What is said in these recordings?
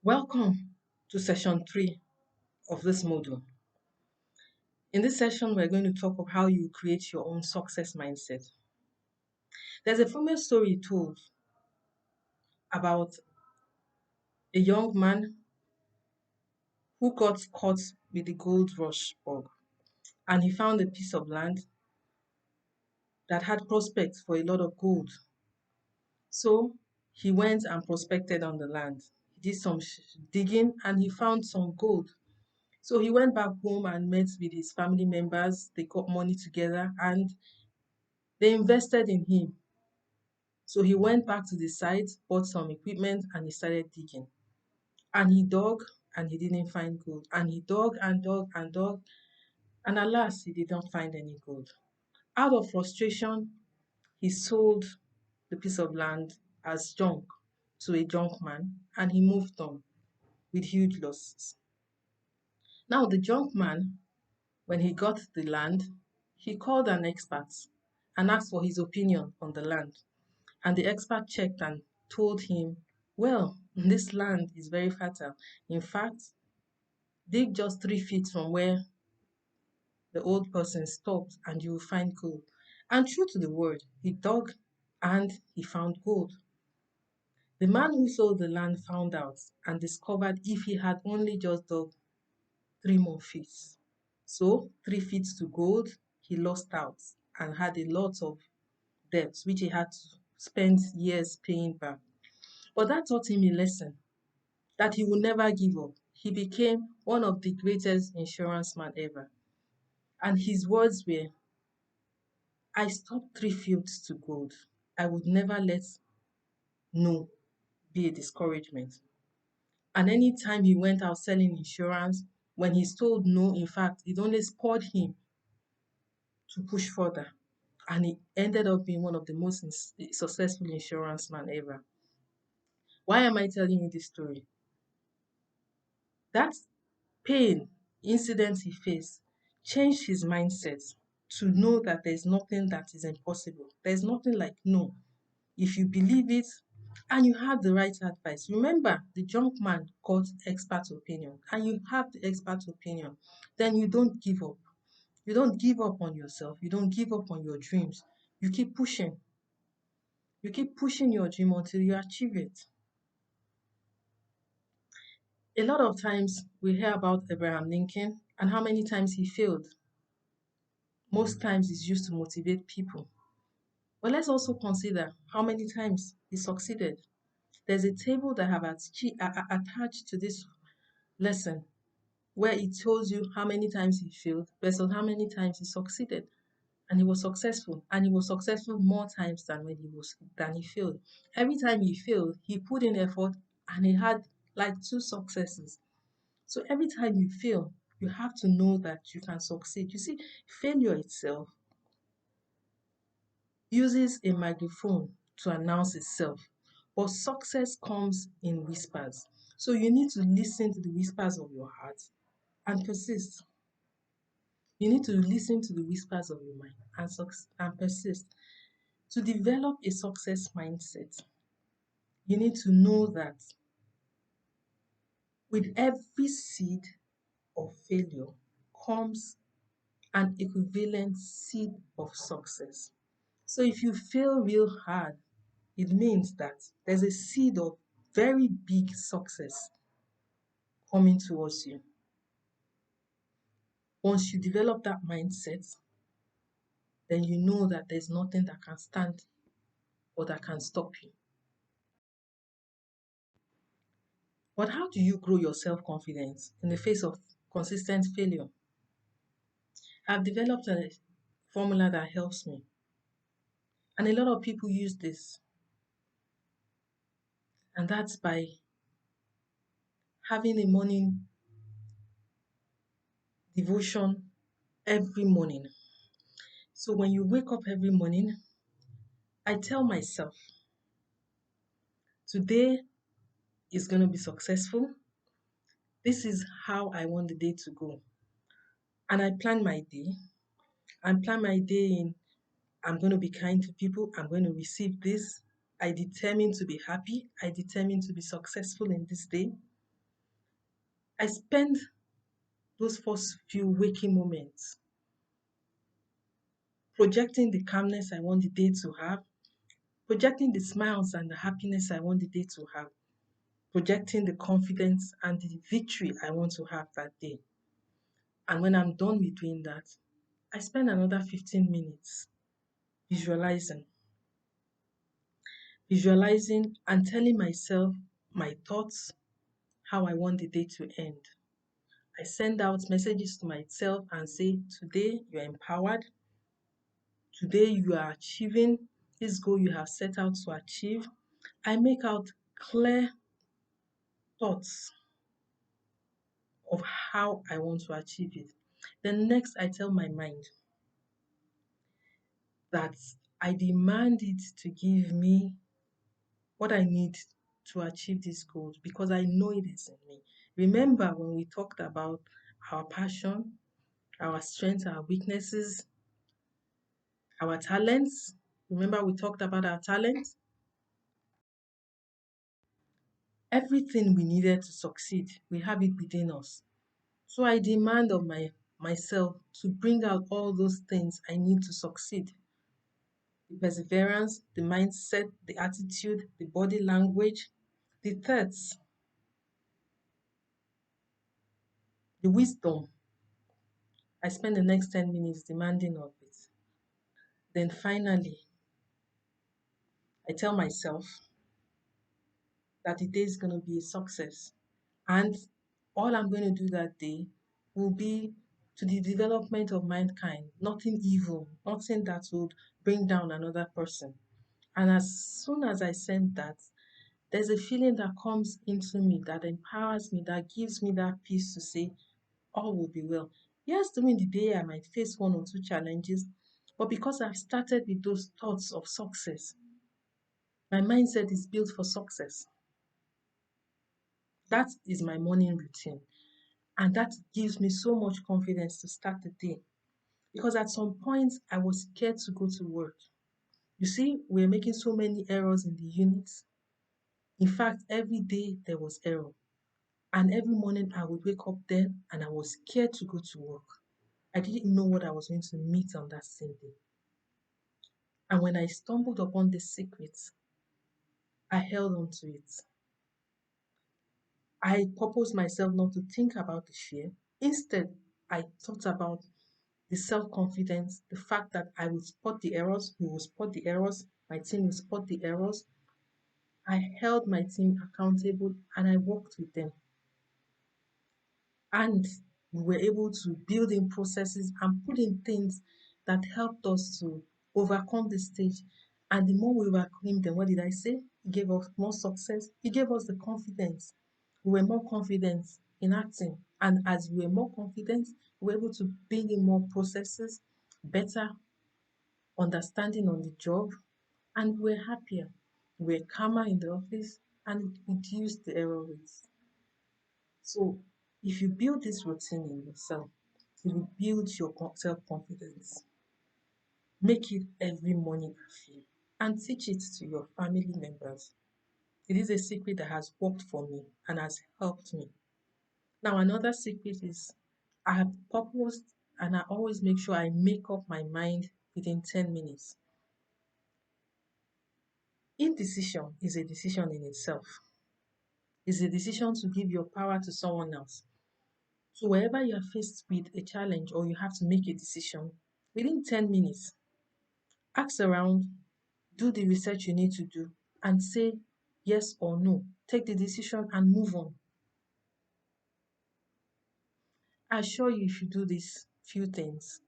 Welcome to session 3 of this module. In this session, we're going to talk of how you create your own success mindset. There's a famous story told about a young man who got caught with the gold rush bug, and he found a piece of land that had prospects for a lot of gold. So he went and prospected on the land. He did some digging and he found some gold. So he went back home and met with his family members. They got money together and they invested in him. So he went back to the site, bought some equipment, and he started digging. And he dug and he didn't find gold. And he dug and dug and dug. And alas, he did not find any gold. Out of frustration, he sold the piece of land as junk to a junk man and he moved on with huge losses. Now, the junk man, when he got the land, he called an expert and asked for his opinion on the land. And the expert checked and told him, well, this land is very fertile. In fact, dig just 3 feet from where the old person stopped and you will find gold. And true to the word, he dug and he found gold. The man who sold the land found out and discovered if he had only just dug 3 more feet. So 3 feet to gold, he lost out and had a lot of debts, which he had to spend years paying back. But that taught him a lesson that he would never give up. He became one of the greatest insurance man ever. And his words were, I stopped 3 feet to gold. I would never let no be a discouragement. And anytime he went out selling insurance, when he's told no, in fact, it only spurred him to push further. And he ended up being one of the most successful insurance man ever. Why am I telling you this story? That pain incident he faced changed his mindset to know that there's nothing that is impossible. There's nothing like no. If you believe it and you have the right advice, remember the junk man got expert opinion and you have the expert opinion, then you don't give up. You don't give up on yourself. You don't give up on your dreams. You keep pushing. You keep pushing your dream until you achieve it. A lot of times we hear about Abraham Lincoln and how many times he failed. Most times it's used to motivate people. But let's also consider how many times he succeeded. There's a table that I have attached to this lesson where it tells you how many times he failed versus how many times he succeeded. And he was successful. And he was successful more times than he failed. Every time he failed, he put in effort and he had like 2 successes. So every time you fail, you have to know that you can succeed. You see, failure itself uses a microphone to announce itself, but success comes in whispers. So you need to listen to the whispers of your heart and persist. You need to listen to the whispers of your mind and persist. To develop a success mindset, you need to know that with every seed of failure comes an equivalent seed of success. So if you fail real hard, it means that there's a seed of very big success coming towards you. Once you develop that mindset, then you know that there's nothing that can stand or that can stop you. But how do you grow your self-confidence in the face of consistent failure? I've developed a formula that helps me. And a lot of people use this. And that's by having a morning devotion every morning. So when you wake up every morning, I tell myself, today is going to be successful. This is how I want the day to go. And I plan my day. I plan my day in, I'm going to be kind to people. I'm going to receive this. I determine to be happy. I determine to be successful in this day. I spend those first few waking moments projecting the calmness I want the day to have, projecting the smiles and the happiness I want the day to have, projecting the confidence and the victory I want to have that day. And when I'm done with doing that, I spend another 15 minutes visualizing, visualizing and telling myself my thoughts, how I want the day to end. I send out messages to myself and say, today you're empowered. Today you are achieving this goal you have set out to achieve. I make out clear thoughts of how I want to achieve it. Then next, I tell my mind that I demand it to give me what I need to achieve these goals because I know it is in me. Remember when we talked about our passion, our strengths, our weaknesses, our talents? Remember we talked about our talents? Everything we needed to succeed, we have it within us. So I demand of myself to bring out all those things I need to succeed. The perseverance, the mindset, the attitude, the body language, the thoughts, the wisdom. I spend the next 10 minutes demanding of it. Then finally, I tell myself that the day is going to be a success. And all I'm going to do that day will be to the development of mankind, nothing evil, nothing that would bring down another person. And as soon as I send that, there's a feeling that comes into me that empowers me, that gives me that peace to say, all will be well. Yes, during the day, I might face one or two challenges, but because I've started with those thoughts of success, my mindset is built for success. That is my morning routine. And that gives me so much confidence to start the day. Because at some point, I was scared to go to work. You see, we're making so many errors in the units. In fact, every day there was error. And every morning I would wake up then and I was scared to go to work. I didn't know what I was going to meet on that same day. And when I stumbled upon this secret, I held on to it. I purposed myself not to think about the fear. Instead, I thought about the self confidence, the fact that I will spot the errors, we will spot the errors, my team will spot the errors. I held my team accountable and I worked with them. And we were able to build in processes and put in things that helped us to overcome the stage. And the more we overcame them, what did I say? It gave us more success. It gave us the confidence. We were more confident in acting. And as we were more confident, we were able to bring in more processes, better understanding on the job, and we were happier. We were calmer in the office and it reduced the error rates. So if you build this routine in yourself, it will build your self-confidence. Make it every morning affair and teach it to your family members. It is a secret that has worked for me and has helped me. Now, another secret is I have purposed and I always make sure I make up my mind within 10 minutes. Indecision is a decision in itself. It's a decision to give your power to someone else. So wherever you are faced with a challenge or you have to make a decision, within 10 minutes, ask around, do the research you need to do, and say yes or no. Take the decision and move on. I assure you, if you do these few things,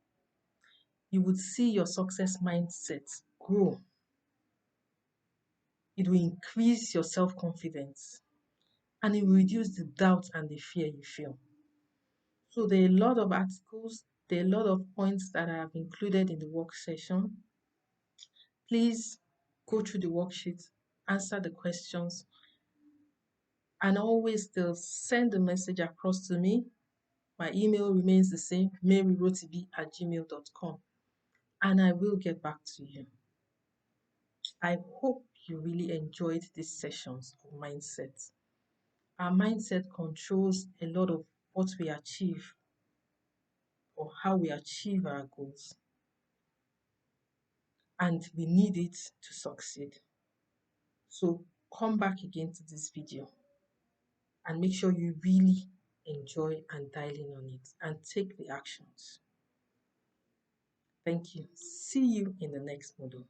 you would see your success mindset grow. It will increase your self confidence and it will reduce the doubt and the fear you feel. So, there are a lot of articles, there are a lot of points that I have included in the work session. Please go through the worksheet, answer the questions, and always still send the message across to me. My email remains the same, maryrotibi@gmail.com, and I will get back to you. I hope you really enjoyed these sessions of mindset. Our mindset controls a lot of what we achieve or how we achieve our goals. And we need it to succeed. So come back again to this video and make sure you really enjoy and dial in on it and take the actions. Thank you. See you in the next module.